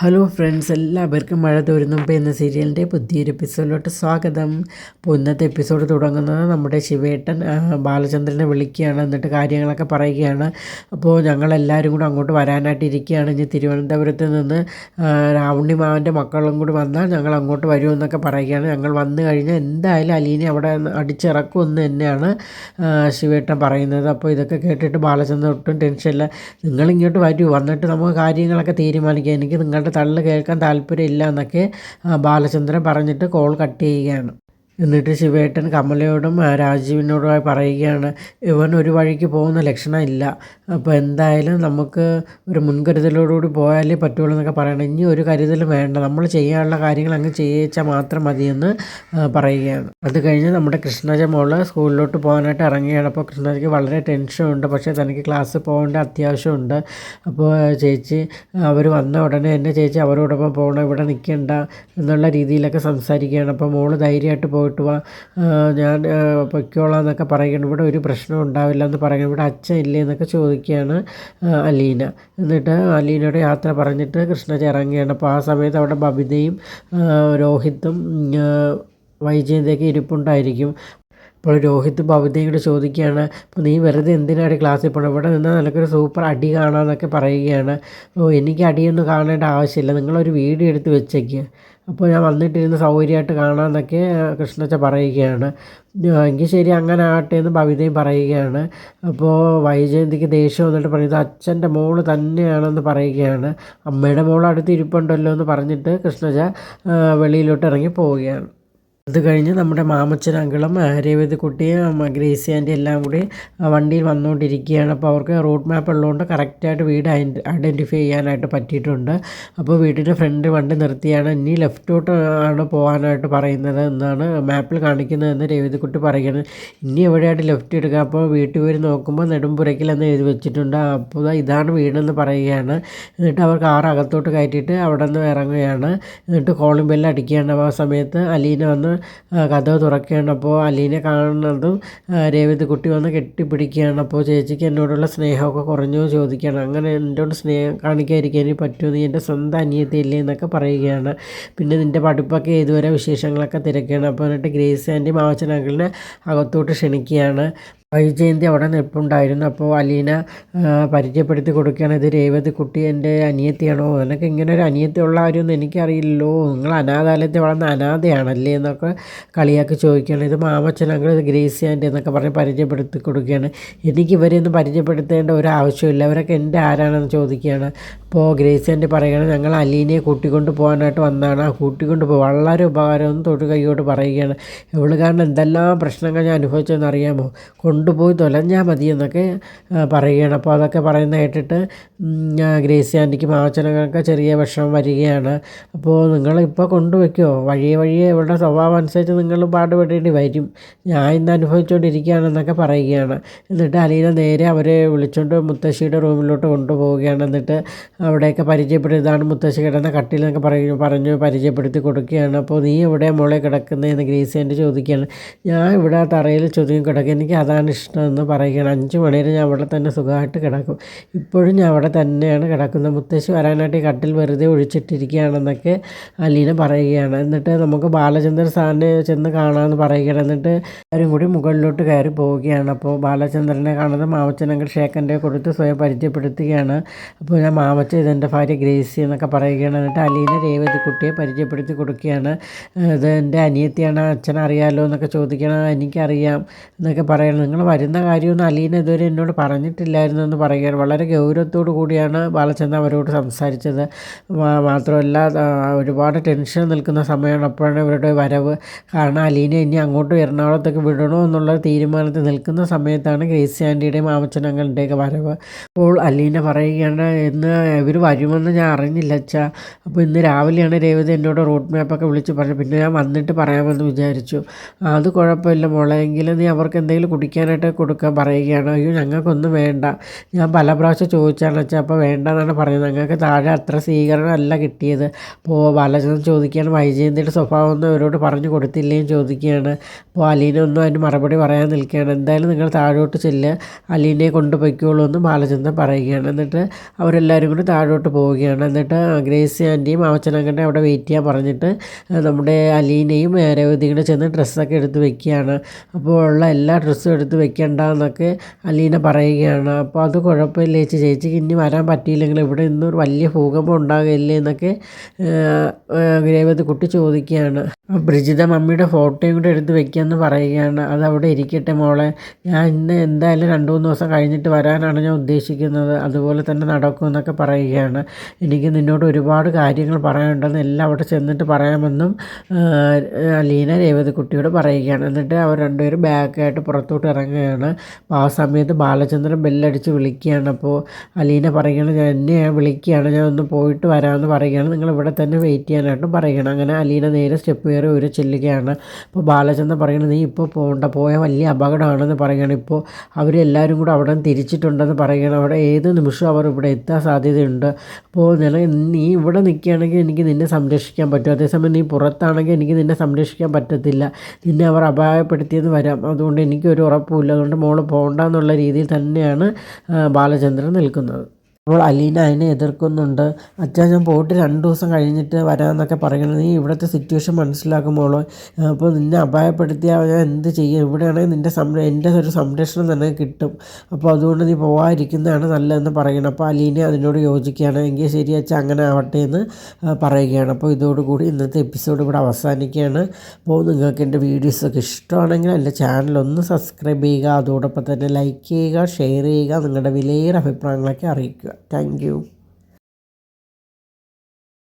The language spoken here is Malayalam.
ഹലോ ഫ്രണ്ട്സ്, എല്ലാവർക്കും മഴ തോരുന്നു എന്ന സീരിയലിൻ്റെ പുതിയൊരു എപ്പിസോഡിലോട്ട് സ്വാഗതം. അപ്പോൾ ഇന്നത്തെ എപ്പിസോഡ് തുടങ്ങുന്നത് നമ്മുടെ ശിവേട്ടൻ ബാലചന്ദ്രനെ വിളിക്കുകയാണ്. എന്നിട്ട് കാര്യങ്ങളൊക്കെ പറയുകയാണ്. അപ്പോൾ ഞങ്ങളെല്ലാവരും കൂടെ അങ്ങോട്ട് വരാനായിട്ട് ഇരിക്കുകയാണ്. ഇനി തിരുവനന്തപുരത്ത് നിന്ന് രാവുണ്ണിമാവൻ്റെ മക്കളും കൂടി വന്നാൽ ഞങ്ങൾ അങ്ങോട്ട് വരുമെന്നൊക്കെ പറയുകയാണ്. ഞങ്ങൾ വന്നു കഴിഞ്ഞാൽ എന്തായാലും അലീനെ അവിടെ അടിച്ചിറക്കുമെന്ന് തന്നെയാണ് ശിവേട്ടൻ പറയുന്നത്. അപ്പോൾ ഇതൊക്കെ കേട്ടിട്ട് ബാലചന്ദ്രൻ ഒട്ടും ടെൻഷനില്ല. നിങ്ങളിങ്ങോട്ട് വരൂ, വന്നിട്ട് നമുക്ക് കാര്യങ്ങളൊക്കെ തീരുമാനിക്കാം, എനിക്ക് നിങ്ങളുടെ തള്ളു കേൾക്കാൻ താല്പര്യമില്ല എന്നൊക്കെ ബാലചന്ദ്രൻ പറഞ്ഞിട്ട് കോൾ കട്ട് ചെയ്യുകയാണ്. എന്നിട്ട് ശിവേട്ടൻ കമലയോടും രാജീവിനോടുമായി പറയുകയാണ്, ഇവൻ ഒരു വഴിക്ക് പോകുന്ന ലക്ഷണം ഇല്ല, അപ്പോൾ എന്തായാലും നമുക്ക് ഒരു മുൻകരുതലോടുകൂടി പോയാലേ പറ്റുള്ളൂ എന്നൊക്കെ പറയണം. ഇനി ഒരു കരുതലും വേണ്ട, നമ്മൾ ചെയ്യാനുള്ള കാര്യങ്ങൾ അങ്ങ് ചെയ്യിച്ചാൽ മാത്രം മതിയെന്ന് പറയുകയാണ്. അത് കഴിഞ്ഞ് നമ്മുടെ കൃഷ്ണജ മോള് സ്കൂളിലോട്ട് പോകാനായിട്ട് ഇറങ്ങുകയാണ്. അപ്പോൾ കൃഷ്ണജയ്ക്ക് വളരെ ടെൻഷനുണ്ട്, പക്ഷേ തനിക്ക് ക്ലാസ്സിൽ പോകേണ്ട അത്യാവശ്യമുണ്ട്. അപ്പോൾ ചേച്ചി അവർ വന്ന ഉടനെ തന്നെ ചേച്ചി അവരോടൊപ്പം പോകണം, ഇവിടെ നിൽക്കേണ്ട എന്നുള്ള രീതിയിലൊക്കെ സംസാരിക്കുകയാണ്. അപ്പോൾ മോള് ധൈര്യമായിട്ട് പോയിട്ട് വാ, ഞാൻ പൊയ്ക്കോളാം എന്നൊക്കെ പറയുകയാണ്. ഇവിടെ ഒരു പ്രശ്നം ഉണ്ടാവില്ല എന്ന് പറയുന്നത്, ഇവിടെ അച്ഛൻ ഇല്ലേ എന്നൊക്കെ ചോദിക്കുകയാണ് അലീന. എന്നിട്ട് അലീനയുടെ യാത്ര പറഞ്ഞിട്ട് കൃഷ്ണജ ഇറങ്ങുകയാണ്. അപ്പോൾ ആ സമയത്ത് അവിടെ ബബിതയും രോഹിത്തും വൈജയന്തിയൊക്കെ ഇരിപ്പുണ്ടായിരിക്കും. അപ്പോൾ രോഹിത് ഭവിതയും കൂടെ ചോദിക്കുകയാണ്, അപ്പോൾ നീ വെറുതെ എന്തിനാണ് ക്ലാസ്സിൽ പോകണം, ഇവിടെ നിന്നാൽ നിനക്കൊരു സൂപ്പർ അടി കാണാമെന്നൊക്കെ പറയുകയാണ്. എനിക്ക് അടിയൊന്നും കാണേണ്ട ആവശ്യമില്ല, നിങ്ങളൊരു വീഡിയോ എടുത്ത് വെച്ചേക്ക്, അപ്പോൾ ഞാൻ വന്നിട്ടിരുന്ന് സൗകര്യമായിട്ട് കാണാമെന്നൊക്കെ കൃഷ്ണച്ച പറയുകയാണ്. എങ്കിൽ ശരി, അങ്ങനെ ആകട്ടെ എന്ന് ഭവിതയും പറയുകയാണ്. അപ്പോൾ വൈജയന്തിക്ക് ദേഷ്യം വന്നിട്ട് പറയുന്നത് അച്ഛൻ്റെ മോള് തന്നെയാണെന്ന് പറയുകയാണ്. അമ്മയുടെ മോൾ അടുത്ത് ഇരിപ്പുണ്ടല്ലോ എന്ന് പറഞ്ഞിട്ട് കൃഷ്ണജ വെളിയിലോട്ട് ഇറങ്ങി പോവുകയാണ്. അത് കഴിഞ്ഞ് നമ്മുടെ മാമച്ചൻ അങ്കിളും രേവതിക്കുട്ടിയും ഗ്രേസി ആൻറ്റി എല്ലാം കൂടി വണ്ടിയിൽ വന്നുകൊണ്ടിരിക്കുകയാണ്. അപ്പോൾ അവർക്ക് റൂട്ട് മാപ്പ് ഉള്ളതുകൊണ്ട് കറക്റ്റായിട്ട് വീട് ഐഡൻറ്റിഫൈ ചെയ്യാനായിട്ട് പറ്റിയിട്ടുണ്ട്. അപ്പോൾ വീടിൻ്റെ ഫ്രണ്ട് വണ്ടി നിർത്തിയാണ്, ഇനി ലെഫ്റ്റോട്ട് ആണ് പോകാനായിട്ട് പറയുന്നത് എന്നാണ് മാപ്പിൽ കാണിക്കുന്നതെന്ന് രേവതിക്കുട്ടി പറയുന്നത്. ഇനി എവിടെയായിട്ട് ലെഫ്റ്റ് എടുക്കുക, അപ്പോൾ വീട്ടിൽ വരെ നോക്കുമ്പോൾ നെടുമ്പുരയ്ക്കൽ എന്ന് എഴുതി വെച്ചിട്ടുണ്ട്. അപ്പോൾ ഇതാണ് വീടെന്ന് പറയുകയാണ്. എന്നിട്ട് അവർ കാർ അകത്തോട്ട് കയറ്റിയിട്ട് അവിടെ നിന്ന് ഇറങ്ങുകയാണ്. എന്നിട്ട് കോളിംഗ് ബെല്ല് അടിക്കുകയാണ്. ആ സമയത്ത് അലീന വന്ന് കഥ തുറക്കുകയാണ്. അപ്പോൾ അലീനെ കാണുന്നതും രേവതിക്കുട്ടി വന്ന് കെട്ടിപ്പിടിക്കുകയാണ്. അപ്പോൾ ചേച്ചിക്ക് എന്നോടുള്ള സ്നേഹമൊക്കെ കുറഞ്ഞു ചോദിക്കുകയാണ്. അങ്ങനെ എന്നോട് സ്നേഹം കാണിക്കാതിരിക്കാൻ എനിക്ക് പറ്റുമോ, നീ എൻ്റെ സ്വന്തം അനിയത്തിയില്ലേ എന്നൊക്കെ പറയുകയാണ്. പിന്നെ നിൻ്റെ പഠിപ്പൊക്കെ ഇതുവരെ വിശേഷങ്ങളൊക്കെ തിരക്കുകയാണ്. അപ്പോൾ എന്നിട്ട് ഗ്രേസ് ആൻറ്റി മാവച്ചൻ അങ്കിളിനെ അകത്തോട്ട് ക്ഷണിക്കുകയാണ്. വൈജയന്തി അവിടെ നിൽപ്പുണ്ടായിരുന്നു. അപ്പോൾ അലീന പരിചയപ്പെടുത്തി കൊടുക്കുകയാണ്, ഇത് രേവതിക്കുട്ടി എൻ്റെ അനിയത്തിയാണോ, നിനക്ക് ഇങ്ങനെ ഒരു അനിയത്തി ഉള്ള കാര്യമൊന്നും എനിക്കറിയില്ലല്ലോ, നിങ്ങൾ അനാഥാലയത്തിൽ വളർന്ന അനാഥയാണല്ലേ എന്നൊക്കെ കളിയാക്കി ചോദിക്കുകയാണ്. ഇത് മാമച്ചൻ അങ്കിൾ, ഇത് ഗ്രേസി ആൻറ്റി എന്നൊക്കെ പറഞ്ഞ് പരിചയപ്പെടുത്തി കൊടുക്കുകയാണ്. എനിക്ക് ഇവരെയൊന്നും പരിചയപ്പെടുത്തേണ്ട ഒരു ആവശ്യമില്ല, അവരൊക്കെ എൻ്റെ ആരാണെന്ന് ചോദിക്കുകയാണ്. അപ്പോൾ ഗ്രേസി ആൻറ്റി പറയുകയാണ്, ഞങ്ങൾ അലീനയെ കൂട്ടിക്കൊണ്ട് പോകാനായിട്ട് വന്നതാണ്, ആ കൂട്ടിക്കൊണ്ട് പോകും, വളരെ ഉപകാരമെന്ന് തൊട്ട് കൈയോട് പറയുകയാണ്. ഇവള് കാരണം എന്തെല്ലാം പ്രശ്നങ്ങൾ ഞാൻ അനുഭവിച്ചതെന്ന് അറിയാമോ, കൊണ്ടുപോയി തൊലഞ്ഞാൽ മതി എന്നൊക്കെ പറയുകയാണ്. അപ്പോൾ അതൊക്കെ പറയുന്ന കേട്ടിട്ട് ഗ്രേസി ആൻറ്റിക്ക് മാവച്ചനൊക്കെ ചെറിയ വിഷമം വരികയാണ്. അപ്പോൾ നിങ്ങളിപ്പോൾ കൊണ്ടുവയ്ക്കുമോ, വഴിയെ ഇവളുടെ സ്വഭാവം അനുസരിച്ച് നിങ്ങൾ പാടുപെടേണ്ടി വരും, ഞാൻ ഇന്ന് അനുഭവിച്ചുകൊണ്ടിരിക്കുകയാണെന്നൊക്കെ പറയുകയാണ്. എന്നിട്ട് അലീന നേരെ അവരെ വിളിച്ചുകൊണ്ട് മുത്തശ്ശിയുടെ റൂമിലോട്ട് കൊണ്ടുപോവുകയാണ്. എന്നിട്ട് അവിടെയൊക്കെ പരിചയപ്പെടുത്തി, ഇതാണ് മുത്തശ്ശി കിടന്ന കട്ടിലെന്നൊക്കെ പറഞ്ഞു പരിചയപ്പെടുത്തി കൊടുക്കുകയാണ്. അപ്പോൾ നീ എവിടെ മോളെ കിടക്കുന്നതെന്ന് ഗ്രേസി ആൻറ്റി ചോദിക്കുകയാണ്. ഞാൻ ഇവിടെ തറയിൽ ചൊതുങ്ങി കിടക്കുക, എനിക്ക് അതാണ് ഇഷ്ടമെന്ന് പറയുകയാണ്. 5 മണി വരെ ഞാൻ അവിടെ തന്നെ സുഖമായിട്ട് കിടക്കും, ഇപ്പോഴും ഞാൻ അവിടെ തന്നെയാണ് കിടക്കുന്നത്, മുത്തശ്ശി വരാനായിട്ട് ഈ കട്ടിൽ വെറുതെ ഒഴിച്ചിട്ടിരിക്കുകയാണെന്നൊക്കെ അലീന പറയുകയാണ്. എന്നിട്ട് നമുക്ക് ബാലചന്ദ്രൻ സാറിനെ ചെന്ന് കാണാമെന്ന് പറയുകയാണ്. എന്നിട്ട് എല്ലാവരും കൂടി മുകളിലോട്ട് കയറി പോവുകയാണ്. അപ്പോൾ ബാലചന്ദ്രനെ കാണുന്നത് മാമച്ചനങ്ങൾ ഷേക്കൻ്റെ കൊടുത്ത് സ്വയം പരിചയപ്പെടുത്തുകയാണ്. അപ്പോൾ ഞാൻ മാമച്ചൻ, ഇതെൻ്റെ ഭാര്യ ഗ്രേസി എന്നൊക്കെ പറയുകയാണ്. എന്നിട്ട് അലീന രേവതിക്കുട്ടിയെ പരിചയപ്പെടുത്തി കൊടുക്കുകയാണ്. ഇത് എൻ്റെ അനിയത്തിയാണ്, അച്ഛനെ അറിയാമല്ലോ എന്നൊക്കെ ചോദിക്കണം. എനിക്കറിയാം എന്നൊക്കെ പറയണം. നിങ്ങൾ വരുന്ന കാര്യമൊന്നും അലീന ഇതുവരെ എന്നോട് പറഞ്ഞിട്ടില്ലായിരുന്നു എന്ന് പറയുകയാണ്. വളരെ ഗൗരവത്തോടു കൂടിയാണ് ബാലചന്ദ്രൻ അവരോട് സംസാരിച്ചത്. മാത്രമല്ല ഒരുപാട് ടെൻഷൻ നിൽക്കുന്ന സമയമാണ് അപ്പോഴാണ് ഇവരുടെ വരവ്. കാരണം അലീന ഇനി അങ്ങോട്ട് എറണാകുളത്തേക്ക് വിടണോ എന്നുള്ള തീരുമാനത്തിൽ നിൽക്കുന്ന സമയത്താണ് ഗ്രേസി ആൻറ്റിയുടെയും മാമച്ചനങ്ങളുടെയൊക്കെ വരവ്. അപ്പോൾ അലീന പറയുകയാണ്, ഇന്ന് ഇവർ വരുമെന്ന് ഞാൻ അറിഞ്ഞില്ല അച്ഛാ, അപ്പോൾ ഇന്ന് രാവിലെയാണ് രേവതി എന്നോട് റൂട്ട് മാപ്പൊക്കെ വിളിച്ച് പറഞ്ഞു, പിന്നെ ഞാൻ വന്നിട്ട് പറയാമെന്ന് വിചാരിച്ചു. അത് കുഴപ്പമില്ല മോളെ, എങ്കിലും നീ അവർക്ക് എന്തെങ്കിലും കുടിക്കാൻ കഴിക്കാനായിട്ട് കൊടുക്കാൻ പറയുകയാണ്. അയ്യോ ഞങ്ങൾക്കൊന്നും വേണ്ട, ഞാൻ പല പ്രാവശ്യം ചോദിച്ചാണ് വെച്ചാൽ അപ്പോൾ വേണ്ടെന്നാണ് പറയുന്നത്, ഞങ്ങൾക്ക് താഴെ അത്ര സ്വീകരണമല്ല കിട്ടിയത്. അപ്പോൾ ബാലചന്ദ്രൻ ചോദിക്കുകയാണ് വൈജയന്തിയുടെ സ്വഭാവം ഒന്നും അവരോട് പറഞ്ഞു കൊടുത്തില്ലേയും ചോദിക്കുകയാണ്. അപ്പോൾ അലീന ഒന്നും അതിന് മറുപടി പറയാൻ നിൽക്കുകയാണ്. എന്തായാലും നിങ്ങൾ താഴോട്ട് ചെല്ലുക, അലീനയെ കൊണ്ടുപോയിക്കോളൂ എന്ന് ബാലചന്ദ്രൻ പറയുകയാണ്. എന്നിട്ട് അവരെല്ലാവരും കൂടി താഴോട്ട് പോവുകയാണ്. എന്നിട്ട് ഗ്രേസി ആൻറ്റിയും മാവച്ചനങ്കണ്ണെ അവിടെ വെയിറ്റ് ചെയ്യാൻ പറഞ്ഞിട്ട് നമ്മുടെ അലീനയും രേവതിയും കൂടെ ചെന്ന് ഡ്രസ്സൊക്കെ എടുത്ത് വെക്കുകയാണ്. അപ്പോൾ ഉള്ള എല്ലാ ഡ്രസ്സും എടുത്ത് വെക്കണ്ട എന്നൊക്കെ അലീന പറയുകയാണ്. അപ്പോൾ അത് കുഴപ്പമില്ല ചേച്ചിക്ക് ഇനി വരാൻ പറ്റിയില്ലെങ്കിൽ ഇവിടെ ഇന്നൊരു വലിയ ഭൂകമ്പം ഉണ്ടാകില്ലേ എന്നൊക്കെ രേവതി കുട്ടി ചോദിക്കുകയാണ്. ബ്രിജിത മമ്മിയുടെ ഫോട്ടോയും കൂടെ എടുത്ത് വെക്കുകയെന്ന് പറയുകയാണ്. അത് അവിടെ ഇരിക്കട്ടെ മോളെ, ഞാൻ ഇന്ന് എന്തായാലും 2-3 ദിവസം കഴിഞ്ഞിട്ട് വരാനാണ് ഞാൻ ഉദ്ദേശിക്കുന്നത്, അതുപോലെ തന്നെ നടക്കുമെന്നൊക്കെ പറയുകയാണ്. എനിക്ക് നിന്നോട് ഒരുപാട് കാര്യങ്ങൾ പറയാനുണ്ടെന്ന് എല്ലാം അവിടെ ചെന്നിട്ട് പറയാമെന്നും അലീന രേവതിക്കുട്ടിയോട് പറയുകയാണ്. എന്നിട്ട് അവർ രണ്ടുപേരും ബാഗായിട്ട് പുറത്തോട്ട് ഇറങ്ങുകയാണ്. അപ്പോൾ ആ സമയത്ത് ബാലചന്ദ്രൻ ബെല്ലടിച്ച് വിളിക്കുകയാണ്. അപ്പോൾ അലീന പറയുകയാണ് എന്നെ വിളിക്കുകയാണ്, ഞാൻ ഒന്ന് പോയിട്ട് വരാമെന്ന് പറയുകയാണ്. നിങ്ങൾ ഇവിടെ തന്നെ വെയിറ്റ് ചെയ്യാനായിട്ടും പറയുകയാണ്. അങ്ങനെ അലീന നേരെ സ്റ്റെപ്പ് കയറി ഒരു ചെല്ലുകയാണ്. അപ്പോൾ ബാലചന്ദ്രൻ പറയുന്നത് നീ ഇപ്പോൾ പോകണ്ട, പോയ വലിയ അപകടമാണെന്ന് പറയുകയാണ്. ഇപ്പോൾ അവരെല്ലാവരും കൂടെ അവിടെ തിരിച്ചിട്ടുണ്ടെന്ന് പറയുകയാണ്. അവിടെ ഏത് നിമിഷവും അവർ ഇവിടെ എത്താൻ സാധ്യതയുണ്ട്. അപ്പോൾ നീ ഇവിടെ നിൽക്കുകയാണെങ്കിൽ എനിക്ക് നിന്നെ സംരക്ഷിക്കാൻ പറ്റും, അതേസമയം നീ പുറത്താണെങ്കിൽ എനിക്ക് നിന്നെ സംരക്ഷിക്കാൻ പറ്റത്തില്ല, നിന്നെ അവർ അപായപ്പെടുത്തിയെന്ന് വരാം, അതുകൊണ്ട് എനിക്കൊരു ഉറപ്പുമില്ല, അതുകൊണ്ട് മോള് പോകണ്ട എന്നുള്ള രീതിയിൽ തന്നെയാണ് ബാലചന്ദ്രൻ നിൽക്കുന്നത്. അപ്പോൾ അലീന അതിനെ എതിർക്കുന്നുണ്ട്. അച്ഛാ ഞാൻ പോയിട്ട് 2 ദിവസം കഴിഞ്ഞിട്ട് വരാമെന്നൊക്കെ പറയുന്നത്, നീ ഇവിടുത്തെ സിറ്റുവേഷൻ മനസ്സിലാക്കുമ്പോഴോ, അപ്പോൾ നിന്നെ അപായപ്പെടുത്തിയാൽ ഞാൻ എന്ത് ചെയ്യും, ഇവിടെയാണെങ്കിൽ എൻ്റെ ഒരു സംരക്ഷണം തന്നെ കിട്ടും, അപ്പോൾ അതുകൊണ്ട് നീ പോകാതിരിക്കുന്നതാണ് നല്ലതെന്ന് പറയണം. അപ്പോൾ അലീന അതിനോട് യോജിക്കുകയാണ്. എങ്കിൽ ശരി അച്ഛാ അങ്ങനെ ആവട്ടെ എന്ന് പറയുകയാണ്. അപ്പോൾ ഇതോടുകൂടി ഇന്നത്തെ എപ്പിസോഡ് ഇവിടെ അവസാനിക്കുകയാണ്. അപ്പോൾ നിങ്ങൾക്ക് എൻ്റെ വീഡിയോസൊക്കെ ഇഷ്ടമാണെങ്കിൽ എൻ്റെ ചാനലൊന്ന് സബ്സ്ക്രൈബ് ചെയ്യുക, അതോടൊപ്പം തന്നെ ലൈക്ക് ചെയ്യുക, ഷെയർ ചെയ്യുക, നിങ്ങളുടെ വിലയേറെ അഭിപ്രായങ്ങളൊക്കെ അറിയിക്കുക. Thank you.